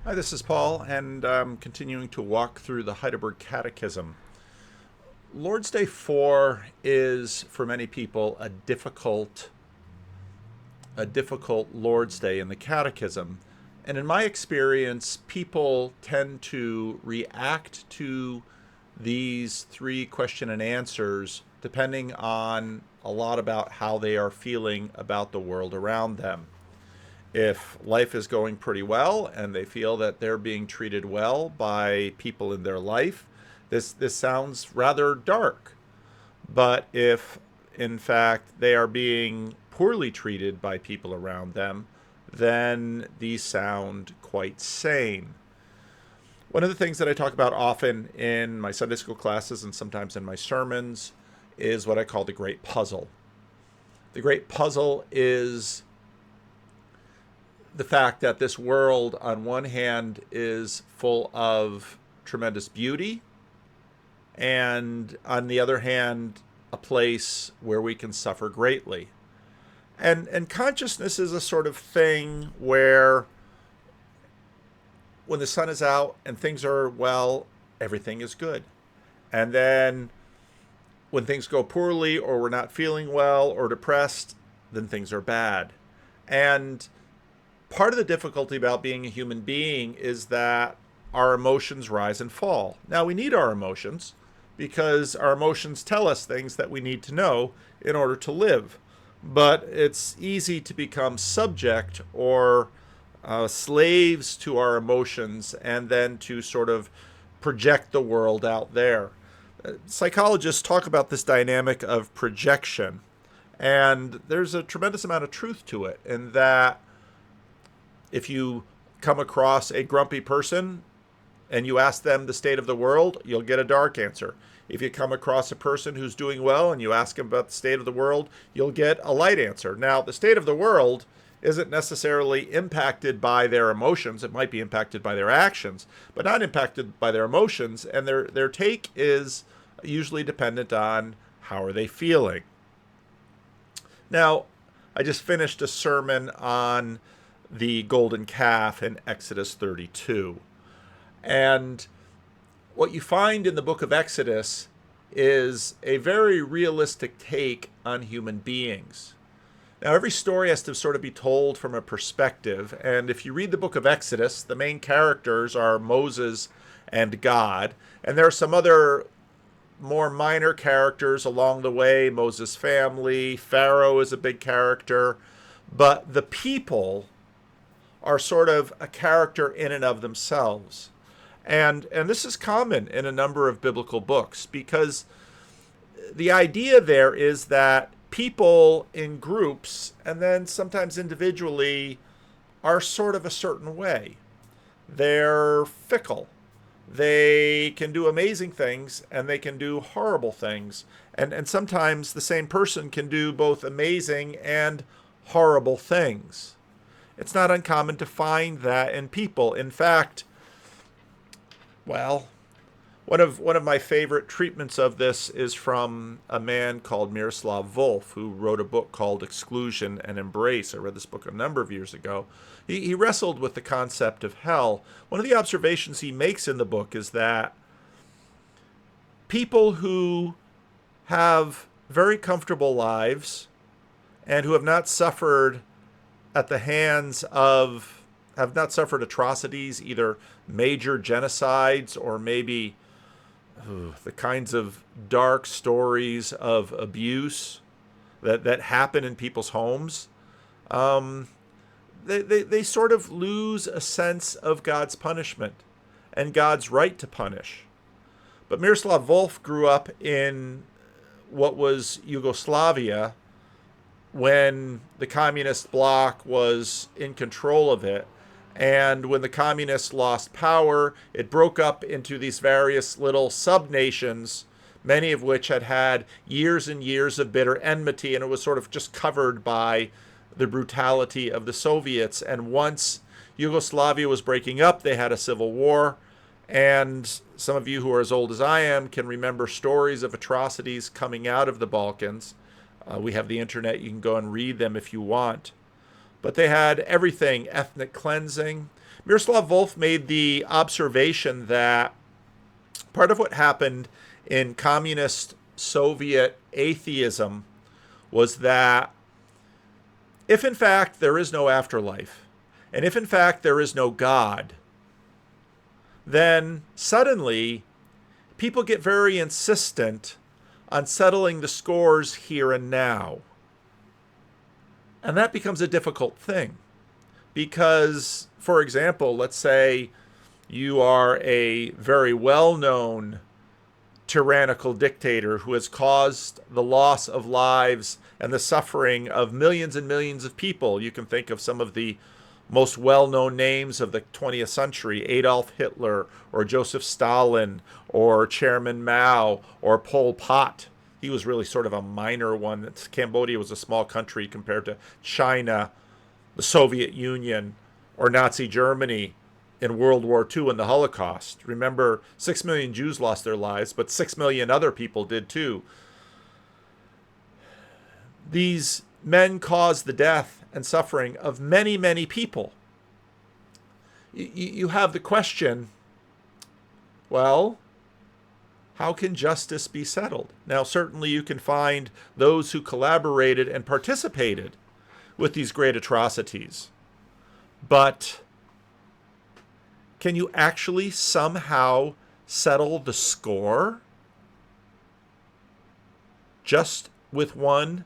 Hi, this is Paul, and I'm continuing to walk through the Heidelberg Catechism. Lord's Day 4 is, for many people, a difficult Lord's Day in the Catechism. And in my experience, people tend to react to these three question and answers depending on a lot about how they are feeling about the world around them. If life is going pretty well and they feel that they're being treated well by people in their life, this sounds rather dark. But if in fact they are being poorly treated by people around them, then these sound quite sane. One of the things that I talk about often in my Sunday school classes and sometimes in my sermons is what I call the great puzzle. The great puzzle is the fact that this world, on one hand, is full of tremendous beauty, and on the other hand, a place where we can suffer greatly. And consciousness is a sort of thing where when the sun is out and things are well, everything is good. And then when things go poorly or we're not feeling well or depressed, then things are bad. And part of the difficulty about being a human being is that our emotions rise and fall. Now, we need our emotions because our emotions tell us things that we need to know in order to live. But it's easy to become subject or slaves to our emotions and then to sort of project the world out there. Psychologists talk about this dynamic of projection, and there's a tremendous amount of truth to it in that if you come across a grumpy person and you ask them the state of the world, you'll get a dark answer. If you come across a person who's doing well and you ask them about the state of the world, you'll get a light answer. Now, the state of the world isn't necessarily impacted by their emotions. It might be impacted by their actions, but not impacted by their emotions. And their take is usually dependent on how are they feeling. Now, I just finished a sermon on the golden calf in Exodus 32. And what you find in the book of Exodus is a very realistic take on human beings. Now, every story has to sort of be told from a perspective. And if you read the book of Exodus, the main characters are Moses and God. And there are some other more minor characters along the way. Moses' family, Pharaoh is a big character. But the people are sort of a character in and of themselves. And this is common in a number of biblical books because the idea there is that people in groups and then sometimes individually are sort of a certain way. They're fickle. They can do amazing things and they can do horrible things. And sometimes the same person can do both amazing and horrible things. It's not uncommon to find that in people. In fact, well, one of my favorite treatments of this is from a man called Miroslav Volf, who wrote a book called Exclusion and Embrace. I read this book a number of years ago. He wrestled with the concept of hell. One of the observations he makes in the book is that people who have very comfortable lives and who have not suffered atrocities, either major genocides or maybe the kinds of dark stories of abuse that happen in people's homes, they sort of lose a sense of God's punishment and God's right to punish. But Miroslav Volf grew up in what was Yugoslavia when the communist bloc was in control of it. And when the communists lost power, it broke up into these various little sub-nations, many of which had had years and years of bitter enmity, and it was sort of just covered by the brutality of the Soviets. And once Yugoslavia was breaking up, they had a civil war. And some of you who are as old as I am can remember stories of atrocities coming out of the Balkans. We have the internet. You can go and read them if you want. But they had everything, ethnic cleansing. Miroslav Volf made the observation that part of what happened in communist Soviet atheism was that if in fact there is no afterlife, and if in fact there is no God, then suddenly people get very insistent on settling the scores here and now. And that becomes a difficult thing because, for example, let's say you are a very well-known tyrannical dictator who has caused the loss of lives and the suffering of millions and millions of people. You can think of some of the most well-known names of the 20th century, Adolf Hitler or Joseph Stalin or Chairman Mao or Pol Pot. He was really sort of a minor one. Cambodia was a small country compared to China, the Soviet Union, or Nazi Germany in World War II and the Holocaust. Remember, 6 million Jews lost their lives, but 6 million other people did too. These men caused the death and suffering of many, many people. You have the question, well, how can justice be settled? Now, certainly you can find those who collaborated and participated with these great atrocities. But can you actually somehow settle the score just with one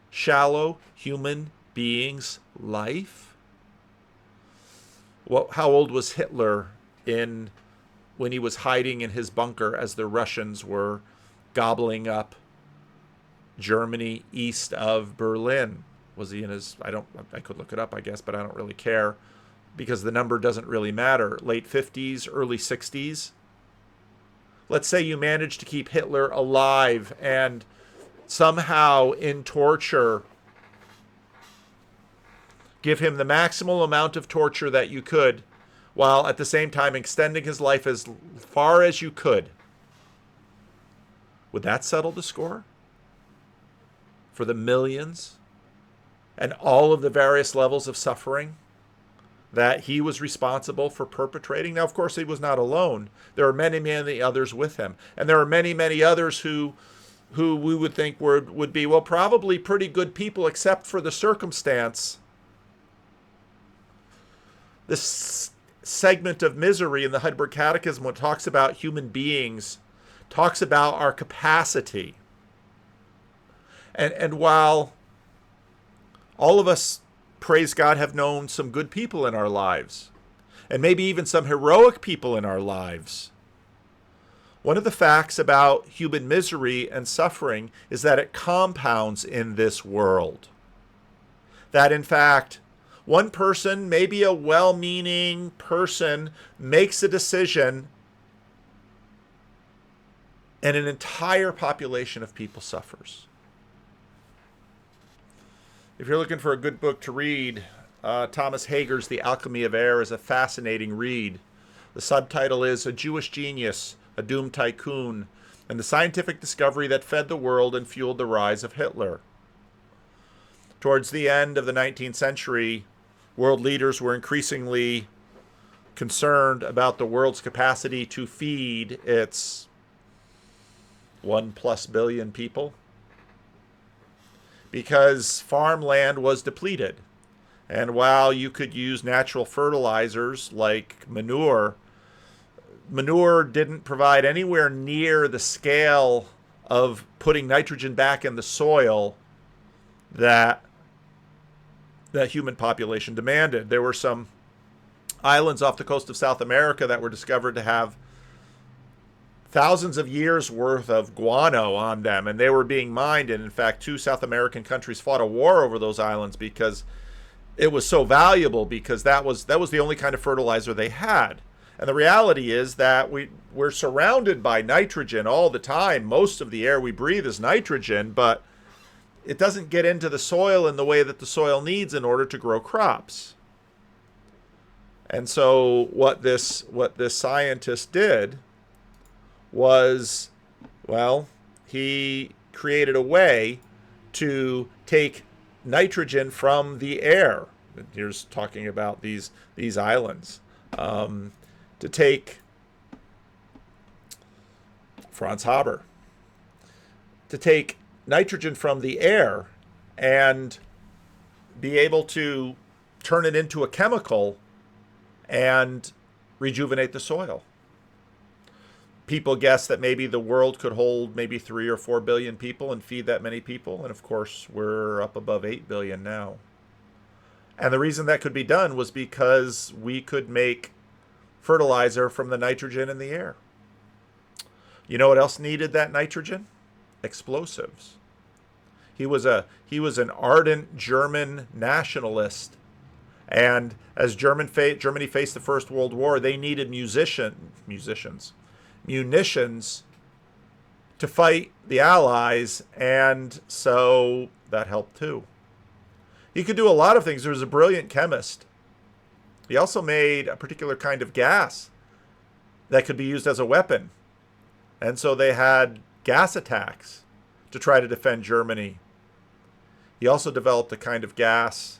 shallow human being's life? Well, how old was Hitler when he was hiding in his bunker as the Russians were gobbling up Germany east of Berlin? Was he in his, I could look it up, I guess, but I don't really care because the number doesn't really matter. Late 50s, early 60s. Let's say you managed to keep Hitler alive and somehow in torture give him the maximal amount of torture that you could, while at the same time extending his life as far as you could. Would that settle the score? For the millions and all of the various levels of suffering that he was responsible for perpetrating? Now, of course, he was not alone. There are many, many others with him. And there are many, many others who we would think would be, well, probably pretty good people, except for the circumstance. This segment of misery in the Heidelberg Catechism, when it talks about human beings, talks about our capacity. And while all of us, praise God, have known some good people in our lives, and maybe even some heroic people in our lives, one of the facts about human misery and suffering is that it compounds in this world. That, in fact, one person, maybe a well-meaning person, makes a decision and an entire population of people suffers. If you're looking for a good book to read, Thomas Hager's The Alchemy of Air is a fascinating read. The subtitle is A Jewish Genius, a Doomed Tycoon, and the Scientific Discovery That Fed the World and Fueled the Rise of Hitler. Towards the end of the 19th century, world leaders were increasingly concerned about the world's capacity to feed its 1+ billion people, because farmland was depleted. And while you could use natural fertilizers like manure didn't provide anywhere near the scale of putting nitrogen back in the soil that the human population demanded. There were some islands off the coast of South America that were discovered to have thousands of years worth of guano on them, and they were being mined. And in fact, 2 South American countries fought a war over those islands because it was so valuable, because that was the only kind of fertilizer they had. And the reality is that we're surrounded by nitrogen all the time. Most of the air we breathe is nitrogen, but it doesn't get into the soil in the way that the soil needs in order to grow crops. And so what this scientist did was, well, he created a way to take nitrogen from the air. Here's talking about these islands. To take Franz Haber, to take nitrogen from the air and be able to turn it into a chemical and rejuvenate the soil. People guess that maybe the world could hold maybe 3 or 4 billion people and feed that many people. And of course, we're up above 8 billion now. And the reason that could be done was because we could make fertilizer from the nitrogen in the air. You know what else needed that nitrogen? Explosives. He was an ardent German nationalist. And as Germany faced the First World War, they needed munitions to fight the Allies, and so that helped too. He could do a lot of things. He was a brilliant chemist. He also made a particular kind of gas that could be used as a weapon. And so they had gas attacks to try to defend Germany. He also developed a kind of gas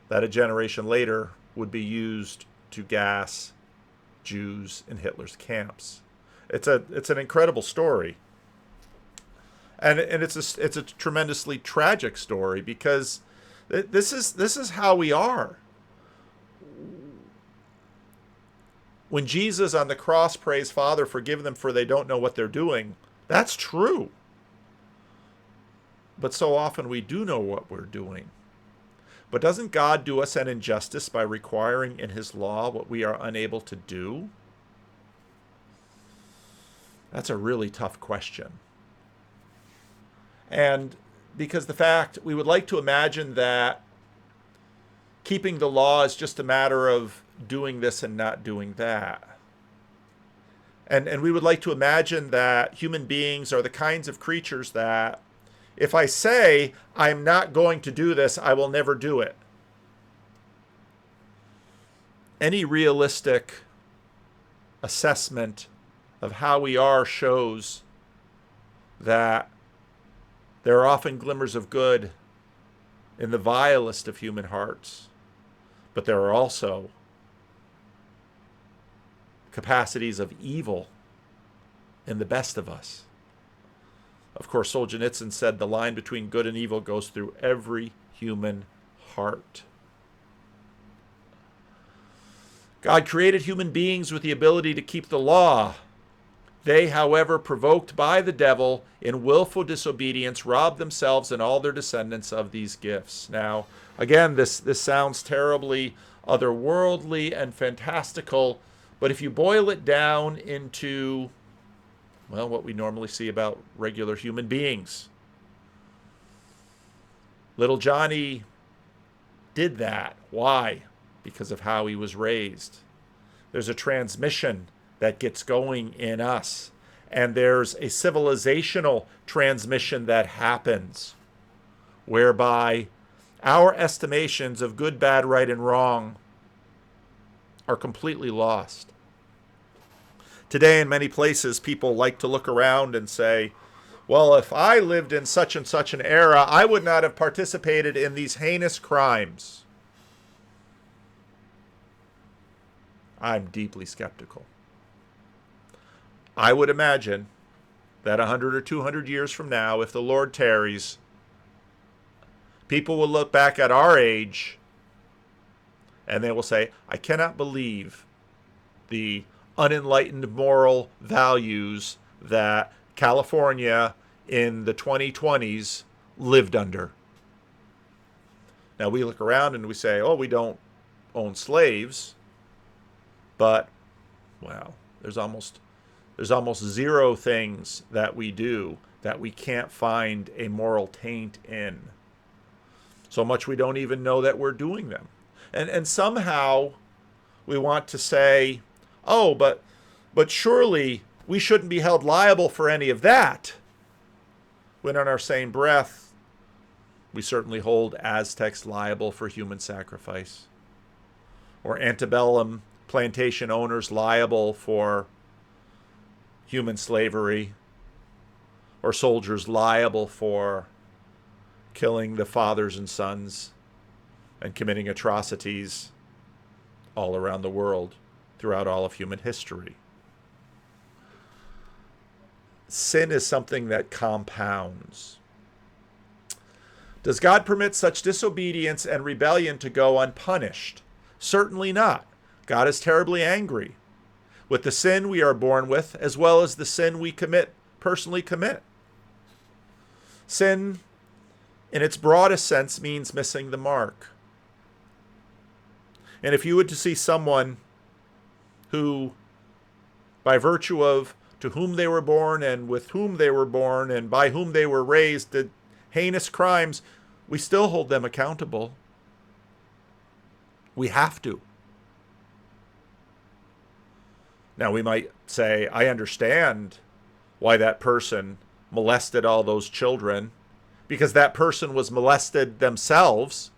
that a generation later would be used to gas Jews in Hitler's camps. It's an incredible story. And it's a tremendously tragic story, because this is how we are. When Jesus on the cross prays, "Father, forgive them, for they don't know what they're doing," that's true. But so often we do know what we're doing. But doesn't God do us an injustice by requiring in his law what we are unable to do? That's a really tough question. And because the fact, we would like to imagine that keeping the law is just a matter of doing this and not doing that. And we would like to imagine that human beings are the kinds of creatures that, if I say I'm not going to do this, I will never do it. Any realistic assessment of how we are shows that there are often glimmers of good in the vilest of human hearts, but there are also capacities of evil in the best of us. Of course, Solzhenitsyn said the line between good and evil goes through every human heart. God created human beings with the ability to keep the law. They, however, provoked by the devil in willful disobedience, robbed themselves and all their descendants of these gifts. Now, again, this sounds terribly otherworldly and fantastical, but if you boil it down into, well, what we normally see about regular human beings, little Johnny did that. Why? Because of how he was raised. There's a transmission that gets going in us, and there's a civilizational transmission that happens, whereby our estimations of good, bad, right, and wrong are completely lost. Today, in many places, people like to look around and say, well, if I lived in such and such an era, I would not have participated in these heinous crimes. I'm deeply skeptical. I would imagine that 100 or 200 years from now, if the Lord tarries, people will look back at our age and they will say, I cannot believe the unenlightened moral values that California in the 2020s lived under. Now we look around and we say, oh, we don't own slaves, but, well, there's almost zero things that we do that we can't find a moral taint in. So much we don't even know that we're doing them. And somehow we want to say, oh, but surely we shouldn't be held liable for any of that. When in our same breath, we certainly hold Aztecs liable for human sacrifice, or antebellum plantation owners liable for human slavery, or soldiers liable for killing the fathers and sons and committing atrocities all around the world. throughout all of human history. Sin is something that compounds. Does God permit such disobedience and rebellion to go unpunished? Certainly not. God is terribly angry with the sin we are born with, as well as the sin we personally commit. Sin, in its broadest sense, means missing the mark. And if you were to see someone who, by virtue of to whom they were born and with whom they were born and by whom they were raised, did heinous crimes, we still hold them accountable. We have to. Now, we might say, I understand why that person molested all those children, because that person was molested themselves.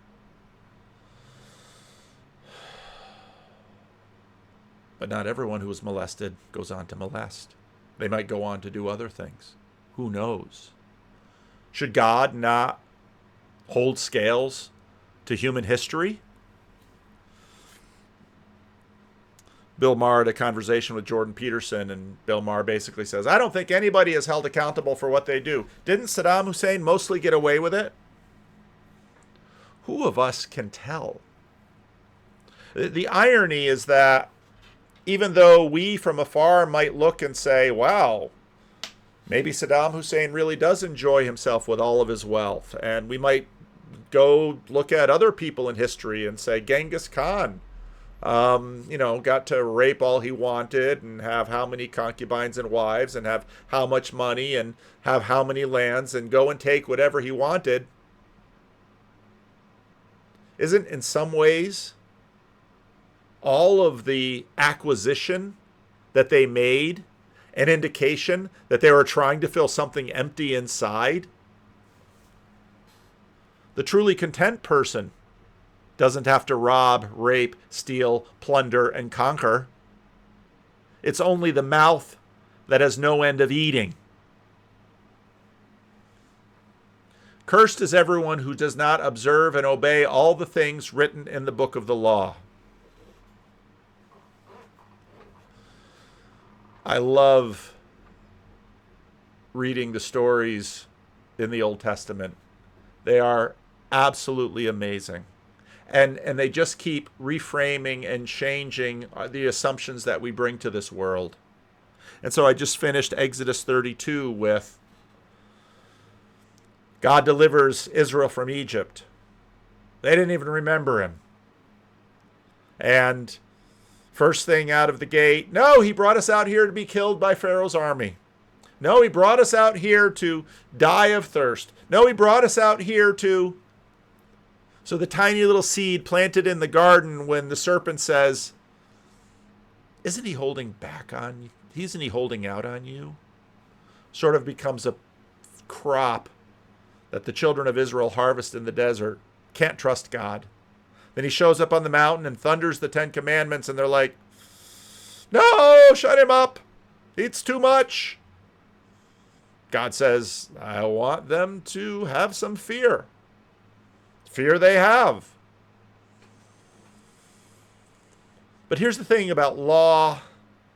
But not everyone who is molested goes on to molest. They might go on to do other things. Who knows? Should God not hold scales to human history? Bill Maher had a conversation with Jordan Peterson, and Bill Maher basically says, I don't think anybody is held accountable for what they do. Didn't Saddam Hussein mostly get away with it? Who of us can tell? The irony is that even though we from afar might look and say, wow, maybe Saddam Hussein really does enjoy himself with all of his wealth, and we might go look at other people in history and say, Genghis Khan, got to rape all he wanted and have how many concubines and wives and have how much money and have how many lands and go and take whatever he wanted. Isn't in some ways all of the acquisition that they made an indication that they were trying to fill something empty inside? The truly content person doesn't have to rob, rape, steal, plunder, and conquer. It's only the mouth that has no end of eating. Cursed is everyone who does not observe and obey all the things written in the book of the law. I love reading the stories in the Old Testament. They are absolutely amazing. And they just keep reframing and changing the assumptions that we bring to this world. And so I just finished Exodus 32 with God delivers Israel from Egypt. They didn't even remember him. And first thing out of the gate, no, he brought us out here to be killed by Pharaoh's army. No, he brought us out here to die of thirst. No, he brought us out here to... So the tiny little seed planted in the garden, when the serpent says, isn't he holding back on you? Isn't he holding out on you? Sort of becomes a crop that the children of Israel harvest in the desert. Can't trust God. Then he shows up on the mountain and thunders the 10 Commandments, and they're like, no, shut him up. It's too much. God says, I want them to have some fear. Fear they have. But here's the thing about law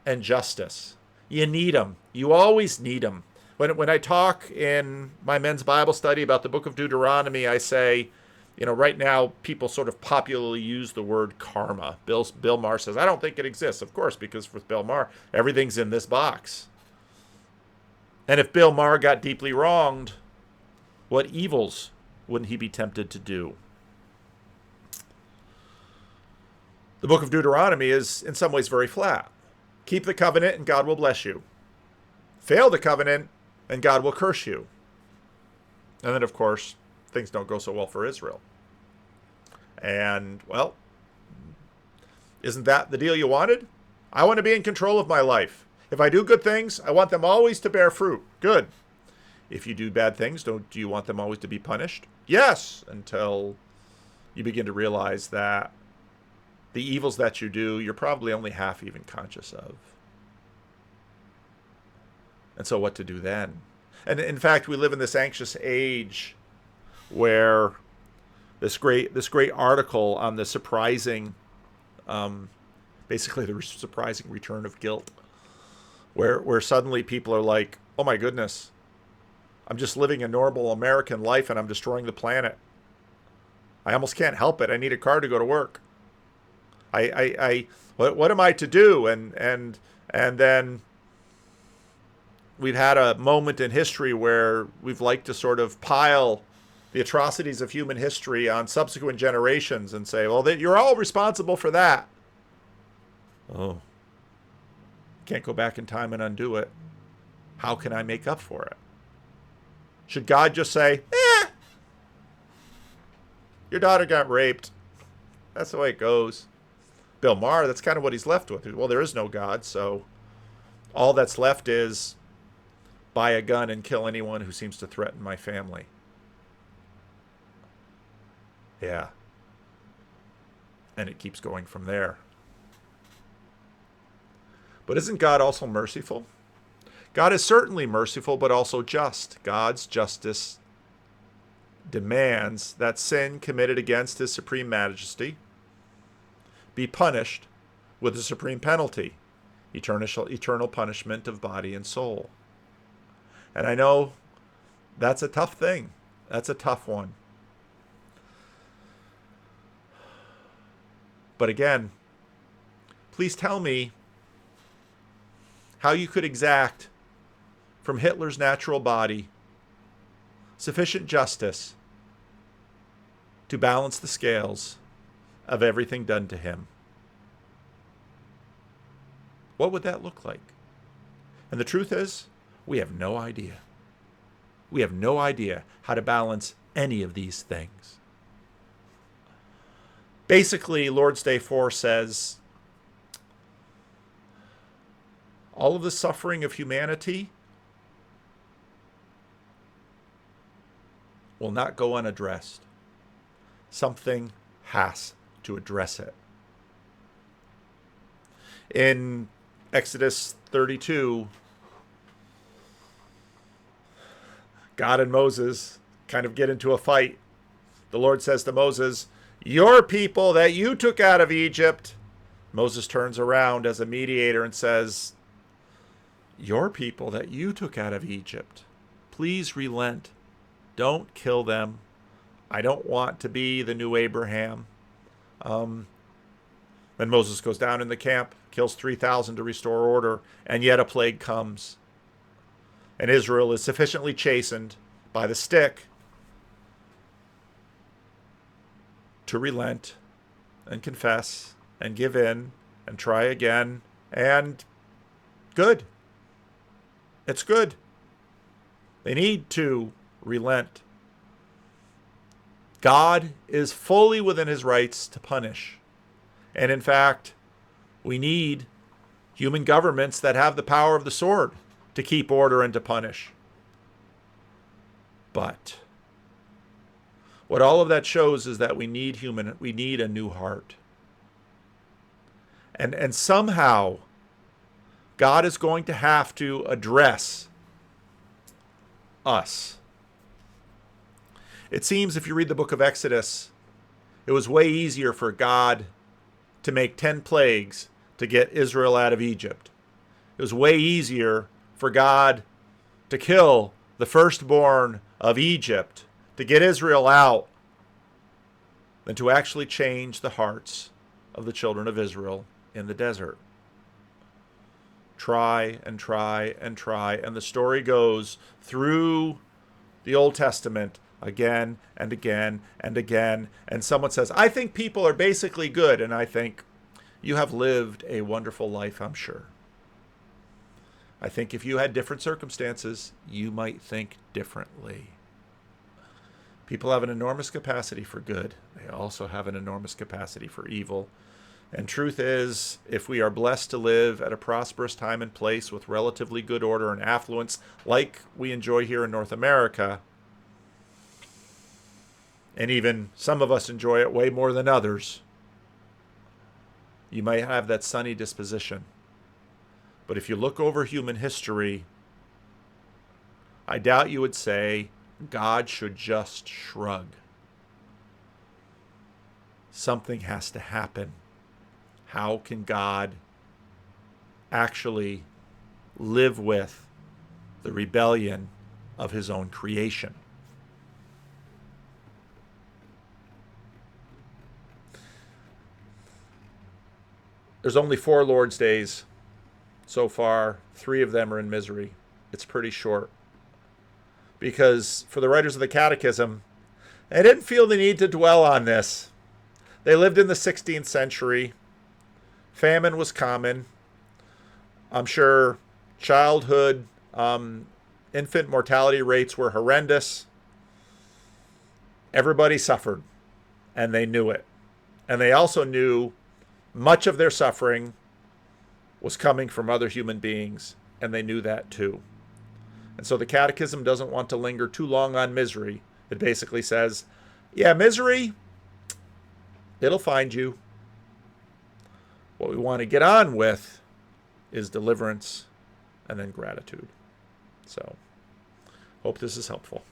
and justice. You need them. You always need them. When I talk in my men's Bible study about the book of Deuteronomy, I say, right now people sort of popularly use the word karma. Bill Maher says, I don't think it exists. Of course, because with Bill Maher, everything's in this box. And if Bill Maher got deeply wronged, what evils wouldn't he be tempted to do? The book of Deuteronomy is in some ways very flat. Keep the covenant and God will bless you. Fail the covenant and God will curse you. And then, of course, things don't go so well for Israel. And, well, isn't that the deal you wanted? I want to be in control of my life. If I do good things, I want them always to bear fruit. Good. If you do bad things, do you want them always to be punished? Yes, until you begin to realize that the evils that you do, you're probably only half even conscious of. And so what to do then? And in fact, we live in this anxious age where this great article on the surprising basically the surprising return of guilt, where suddenly people are like, oh my goodness, I'm just living a normal American life and I'm destroying the planet. I almost can't help it. I need a car to go to work. What am I to do? And then we've had a moment in history where we've liked to sort of pile the atrocities of human history on subsequent generations and say, well, you're all responsible for that. Oh, can't go back in time and undo it. How can I make up for it? Should God just say, your daughter got raped. That's the way it goes. Bill Maher, that's kind of what he's left with. Well, there is no God, so all that's left is buy a gun and kill anyone who seems to threaten my family. Yeah. And it keeps going from there. But isn't God also merciful? God is certainly merciful, but also just. God's justice demands that sin committed against his supreme majesty be punished with a supreme penalty, eternal punishment of body and soul. And I know that's a tough thing. That's a tough one. But again, please tell me how you could exact from Hitler's natural body sufficient justice to balance the scales of everything done to him. What would that look like? And the truth is, we have no idea. We have no idea how to balance any of these things. Basically, Lord's Day 4 says, all of the suffering of humanity will not go unaddressed. Something has to address it. In Exodus 32, God and Moses kind of get into a fight. The Lord says to Moses, your people that you took out of Egypt. Moses turns around as a mediator and says, your people that you took out of Egypt, please relent. Don't kill them. I don't want to be the new Abraham. Then Moses goes down in the camp, kills 3,000 to restore order, and yet a plague comes. And Israel is sufficiently chastened by the stick to relent and confess and give in and try again. And good. It's good. They need to relent. God is fully within his rights to punish. And in fact, we need human governments that have the power of the sword to keep order and to punish. But what all of that shows is that we need a new heart. And somehow God is going to have to address us. It seems if you read the book of Exodus, it was way easier for God to make 10 plagues to get Israel out of Egypt. It was way easier for God to kill the firstborn of Egypt to get Israel out than to actually change the hearts of the children of Israel in the desert. Try and try and try. And the story goes through the Old Testament again and again and again. And someone says, I think people are basically good. And I think, you have lived a wonderful life, I'm sure. I think if you had different circumstances, you might think differently. People have an enormous capacity for good. They also have an enormous capacity for evil. And truth is, if we are blessed to live at a prosperous time and place with relatively good order and affluence, like we enjoy here in North America, and even some of us enjoy it way more than others, you might have that sunny disposition. But if you look over human history, I doubt you would say God should just shrug. Something has to happen. How can God actually live with the rebellion of his own creation? There's only 4 Lord's Days so far. 3 of them are in misery. It's pretty short. Because for the writers of the Catechism, they didn't feel the need to dwell on this. They lived in the 16th century. Famine was common. I'm sure childhood, infant mortality rates were horrendous. Everybody suffered, and they knew it. And they also knew much of their suffering was coming from other human beings, and they knew that too. And so the Catechism doesn't want to linger too long on misery. It basically says, yeah, misery, it'll find you. What we want to get on with is deliverance and then gratitude. So, hope this is helpful.